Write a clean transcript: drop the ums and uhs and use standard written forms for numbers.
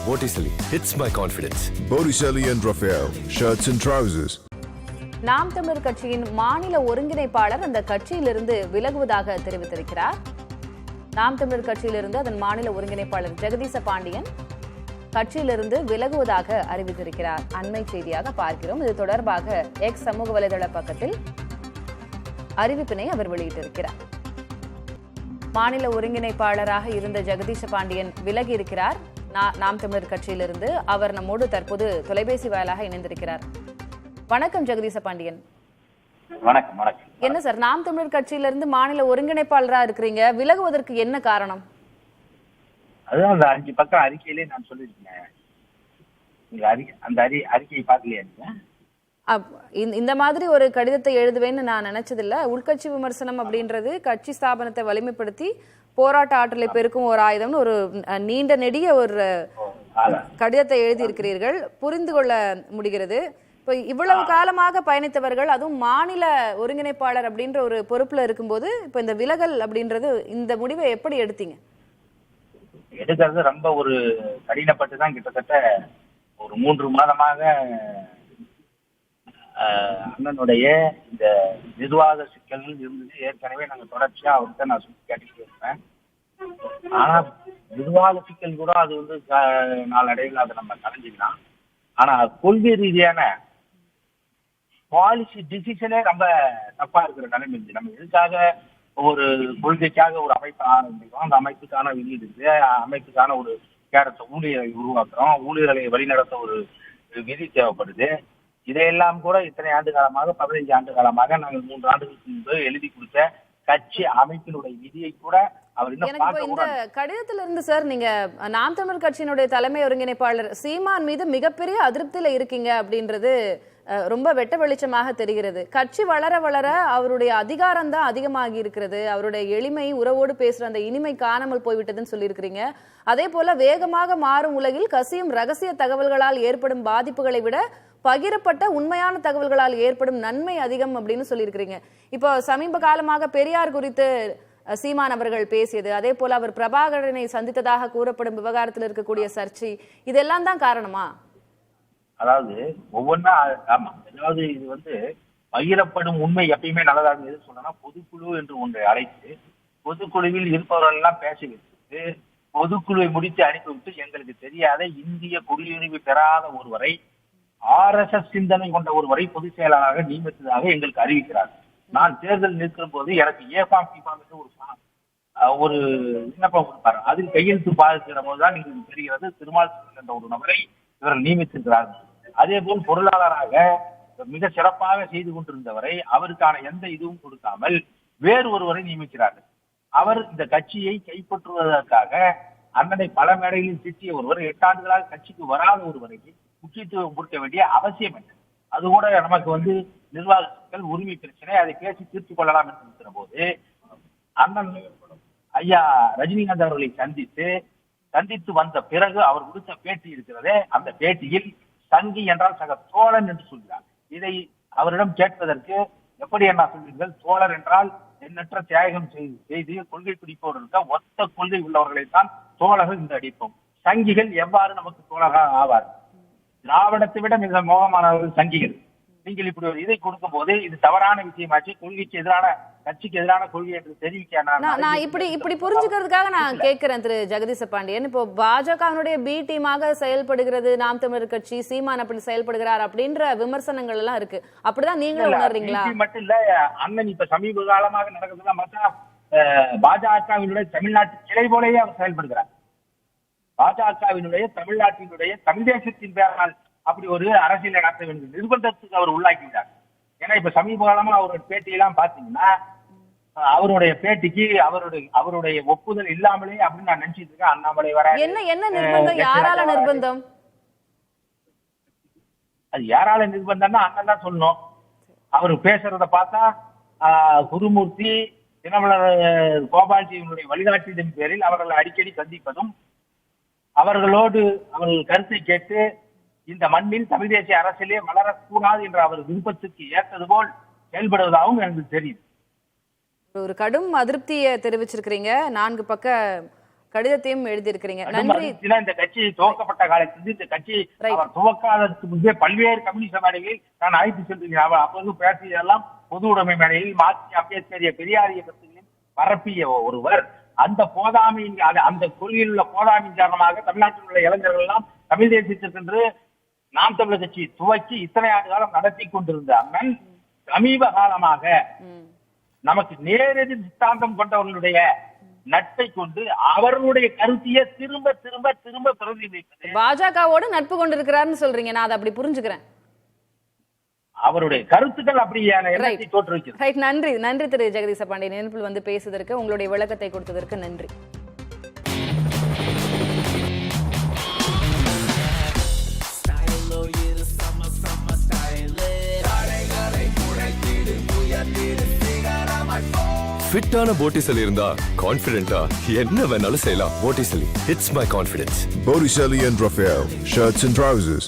Botticelli hits my confidence. Botticelli and Raphael, shirts and trousers. நாம் தமிழர் கட்சியின் மாநில ஒருங்கிணைப்பாளர் அந்த கட்சியிலிருந்து விலகுவதாக தெரிவித்திருக்கிறார். நாம் தமிழர் கட்சியிலிருந்து அதன் மாநில ஒருங்கிணைப்பாளர் ஜெகதீச பாண்டியன் கட்சியிலிருந்து விலகுவதாக அறிவித்திருக்கிறார். அண்மை செய்தியாக பார்க்கிறோம். இது தொடர்பாக எக்ஸ் சமூக வலைதள பக்கத்தில் அறிவிப்பினை அவர் வெளியிட்டிருக்கிறார். மாநில ஒருங்கிணைப்பாளராக இருந்த ஜெகதீச பாண்டியன் விலகி இருக்கிறார் நாம் தமிழர் கட்சியிலிருந்து. அவர் நம்மோடு தற்போது தொலைபேசி வாயிலாக இணைந்திருக்கிறார். வணக்கம் ஜெகதீச பாண்டியன். வணக்கம். வணக்கம். என்ன சார், நாம் தமிழர் கட்சியிலிருந்து மாநில ஒருங்கிணைப்பாளரா இருக்கிறீங்க, விலகுவதற்கு என்ன காரணம்? அதுதான் அந்த 5 பக்கம் அறிக்கையிலே நான் சொல்லியிருக்கேன். அந்த அறிக்கையை பார்க்கலையா நீங்க? இந்த மாதிரி ஒரு கடிதத்தை எழுதுவேன்னு நான் நினைச்சதில்ல. உள்கட்சி விமர்சனம் அப்படின்றது கட்சி ஸ்தாபனத்தை வலிமைப்படுத்தி போராட்ட ஆற்றலை பெருக்கும் ஒரு ஆயுதம்னு ஒரு நீண்ட நெடிய ஒரு கடிதத்தை எழுதியிருக்கிறீர்கள், புரிந்து கொள்ள முடிகிறது. இப்போ இவ்வளவு காலமாக பயணித்தவர்கள், அதுவும் மாநில ஒருங்கிணைப்பாளர் அப்படின்ற ஒரு பொறுப்புல இருக்கும்போது இப்போ இந்த விலகல் அப்படின்றது, இந்த முடிவை எப்படி எடுத்தீங்க? எடுக்கிறது ரொம்ப ஒரு கடினப்பட்டு தான் கிட்டத்தட்ட ஒரு 3 மாதமாக அண்ணனுடைய இந்த நிர்வாக சிக்கல்கள் இருந்தது. ஏற்கனவே நாங்கள் தொடர்ச்சியா அவர்கிட்ட நான் சொல்லி கேட்டுக்கிட்டே இருப்பேன். ஆனா நிர்வாக சிக்கல் கூட அது வந்து நாளடைவில் அதை நம்ம கலைஞ்சிக்கலாம். ஆனா கொள்கை ரீதியான பாலிசி டிசிஷனே ரொம்ப தப்பா இருக்கிற நிலைமை இருந்துச்சு. நம்ம எதுக்காக ஒரு கொள்கைக்காக ஒரு அமைப்பை ஆரம்பிக்கிறோம், அந்த அமைப்புக்கான விதி இருக்கு, அமைப்புக்கான ஒரு ஊழியரை உருவாக்குறோம், ஊழியர்களை வழிநடத்த ஒரு விதி தேவைப்படுது. இதையெல்லாம் கூட இத்தனை ஆண்டு காலமாக 15 ஆண்டு காலமாக நாங்கள் 3 ஆண்டுகளுக்கு முன்பு எழுதி கொடுத்த கட்சி அமைப்பினுடைய விதியை கூட அவர் இந்த கடிதத்துல இருந்து சார், நீங்க நாம் தமிழர் கட்சியினுடைய தலைமை ஒருங்கிணைப்பாளர் சீமான் மீது மிகப்பெரிய அதிருப்தியில இருக்கீங்க அப்படின்றது ரொம்ப வெட்ட வெளிச்சமாக தெரிகிறது. கட்சி வளர வளர அவருடைய அதிகாரம் தான் அதிகமாகி இருக்கிறது, அவருடைய எளிமை, உறவோடு பேசுற அந்த இனிமை காணாமல் போய்விட்டதுன்னு சொல்லியிருக்கிறீங்க. அதே போல வேகமாக மாறும் உலகில் கசியும் ரகசிய தகவல்களால் ஏற்படும் பாதிப்புகளை விட பகிரப்பட்ட உண்மையான தகவல்களால் ஏற்படும் நன்மை அதிகம் அப்படின்னு சொல்லியிருக்கிறீங்க. இப்போ சமீப காலமாக பெரியார் குறித்து சீமான் அவர்கள் பேசியது, அதே போல அவர் பிரபாகரனை சந்தித்ததாக கூறப்படும் விவகாரத்தில் இருக்கக்கூடிய சர்ச்சை, இதெல்லாம் தான் காரணமா? அதாவது ஒவ்வொன்னா ஆமா, அதாவது இது வந்து பகிரப்படும் உண்மை எப்பயுமே நல்லதாக எது சொன்னா, பொதுக்குழு என்று ஒன்றை அழைத்து பொதுக்குழுவில் இருப்பவர்கள் எல்லாம் பேச வைத்து பொதுக்குழுவை முடித்து அனுப்பிவிட்டு எங்களுக்கு தெரியாத இந்திய குடியுரிமை பெறாத ஒருவரை RSS சிந்தனை கொண்ட ஒருவரை பொதுச் செயலாளராக நியமித்ததாக எங்களுக்கு அறிவிக்கிறார். நான் தேர்தல் நிற்கிற போது எனக்கு ஏஃபாம் பிஃபாம் என்று ஒரு விண்ணப்பம் கொடுப்பாரு. அதில் கையெழுத்து பாதிக்கிற போதுதான் எங்களுக்கு தெரிகிறது திருமால் என்ற ஒரு நபரை இவர்கள் நியமித்திருக்கிறார்கள். அதே போல் பொருளாளராக மிக சிறப்பாக செய்து கொண்டிருந்தவரை அவருக்கான எந்த இதுவும் கொடுக்காமல் வேறு ஒருவரை நியமிக்கிறார்கள். அவர் இந்த கட்சியை கைப்பற்றுவதற்காக அண்ணனை பல மேடைகளில் திட்டிய ஒருவர் 8 ஆண்டுகளாக கட்சிக்கு வராத ஒருவரை முக்கியத்துவம் கொடுக்க வேண்டிய அவசியம் என்ன? அது கூட நமக்கு வந்து நிர்வாக சிக்கல், உரிமை பிரச்சனை, அதை பேசி தீர்த்துக் கொள்ளலாம் என்று இருக்கிற போது அண்ணன் ஐயா ரஜினிகாந்த் அவர்களை சந்தித்து வந்த பிறகு அவர் கொடுத்த பேட்டி இருக்கிறதே, அந்த பேட்டியில் சங்கி என்றால் சக தோழன் என்று சொல்கிறார். இதை அவரிடம் கேட்பதற்கு எப்படி என்ன சொல்வீர்கள்? தோழர் என்றால் எண்ணற்ற தியாகம் செய்து கொள்கை பிடிப்பவர்களுக்கு ஒத்த கொள்கை உள்ளவர்களைத்தான் தோழர்கள் என்று அடிப்போம். சங்கிகள் எவ்வாறு நமக்கு தோழராக ஆவார்? திராவிடத்தை விட மிக மோகமானவர்கள் சங்கிகள். நீங்கள் இப்படி ஒரு இதை கொடுக்கும் போது இது தவறான விஷயமாச்சு. கொள்கைக்கு எதிரான, கட்சிக்கு எதிரான கொள்கை என்று தெரிவிக்க நான் இப்படி புரிஞ்சுக்கிறதுக்காக நான் கேட்கிறேன் திரு ஜெகதீச பாண்டியன். இப்போ பாஜகவினுடைய பி டீமாக செயல்படுகிறது நாம் தமிழர் கட்சி, சீமான் அப்படி செயல்படுகிறார் அப்படின்ற விமர்சனங்கள் எல்லாம் இருக்கு. அப்படிதான் நீங்களும் உணர்றீங்களா? மட்டும் இல்ல, அண்ணன் இப்ப சமீப காலமாக நடக்கிறதுலாம் பார்த்தா பாஜகவினுடைய தமிழ்நாட்டு கிளை போலவே அவர் செயல்படுகிறார். பாஜகவினுடைய தமிழ்நாட்டினுடைய தமிழ் தேசத்தின் பேரால் அப்படி ஒரு அரசியல் நடத்த வேண்டிய நிர்பந்தத்துக்கு அவர் உள்ளாக்கிட்டார். ஏன்னா இப்ப சமீப காலமா அவருடைய பேட்டியெல்லாம் பாத்தீங்கன்னா அவருடைய பேட்டிக்கு அவருடைய ஒப்புதல் இல்லாமலே அப்படின்னு நான் நினைச்சிட்டு இருக்கேன். அண்ணாமலை வர என்ன நிர்பந்தம்? யாரால நிர்பந்தம்? அது யாரால நிர்பந்தம்னா அண்ணன் தான் சொல்லணும். அவர் பேசுறத பார்த்தா குருமூர்த்தி, தினமலர் கோபால்ஜியினுடைய வழிகாட்டியின் பேரில் அவர்களை அடிக்கடி சந்திப்பதும், அவர்களோடு அவர்கள் கருத்தை கேட்டு இந்த மண்ணில் தமிழ் தேசிய அரசியலே வளரக்கூடாது என்ற அவர் விருப்பத்துக்கு ஏற்றது போல் செயல்படுவதாகவும் எனக்கு தெரியுது. ஒரு கடும் அதிருப்தியை தெரிவிச்சிருக்கிறீங்க. 4 பக்க கடிதத்தையும் எழுதியிருக்கிறீங்க. அது நன்றி. மறுபடியும் இந்த கட்சி துவக்கப்பட்ட காலத்திலிருந்து இந்த கட்சி அவர் துவக்காததுக்கு முன்பே பல்வேறு கம்யூனிஸ்ட் மேடைகளில் நான் அழைத்து சென்றிருக்கிறேன். அவர் அப்போது பேசியதெல்லாம் பொது உடைமை மேடையில் மார்க்சிய அம்பேத்கரிய பெரியாரிய கருத்துகளையும் பரப்பிய ஒருவர். அந்த போதாமையின் அந்த கொள்கையில் உள்ள போதாமையின் காரணமாக தமிழ்நாட்டில் உள்ள இளைஞர்கள் எல்லாம் தமிழ் தேசியத்திற்கென்று நாம் தமிழர் கட்சி துவக்கி இத்தனை ஆண்டு காலம் நடத்தி கொண்டிருந்த அண்ணன் சமீப காலமாக நமக்கு நேரடி சித்தாந்தம் கொண்டவர்களுடைய நட்பை கொண்டு அவர்களுடைய கருத்தையே திரும்ப திரும்ப திரும்ப பிரதிநிதிப்பது. பாஜகவோடு நட்பு கொண்டிருக்கிறாருன்னு சொல்றீங்க, நான் அதை அப்படி புரிஞ்சுக்கிறேன். அவருடைய கருத்துக்கள் அப்படியான எண்ணத்தை தோற்றுவிக்கிறது. ரைட், நன்றி. நன்றி திரு ஜெகதீச பாண்டியன், இணைப்பில் வந்து பேசுவதற்கு, உங்களுடைய விளக்கத்தை கொடுத்ததற்கு நன்றி. ஃபிட்டான போட்டிசலி இருந்தா கான்ஃபிடென்ட்டா என்ன வேணாலும் செய்யலாம். Botticelli, it's my confidence. Botticelli and Raphael, shirts and trousers.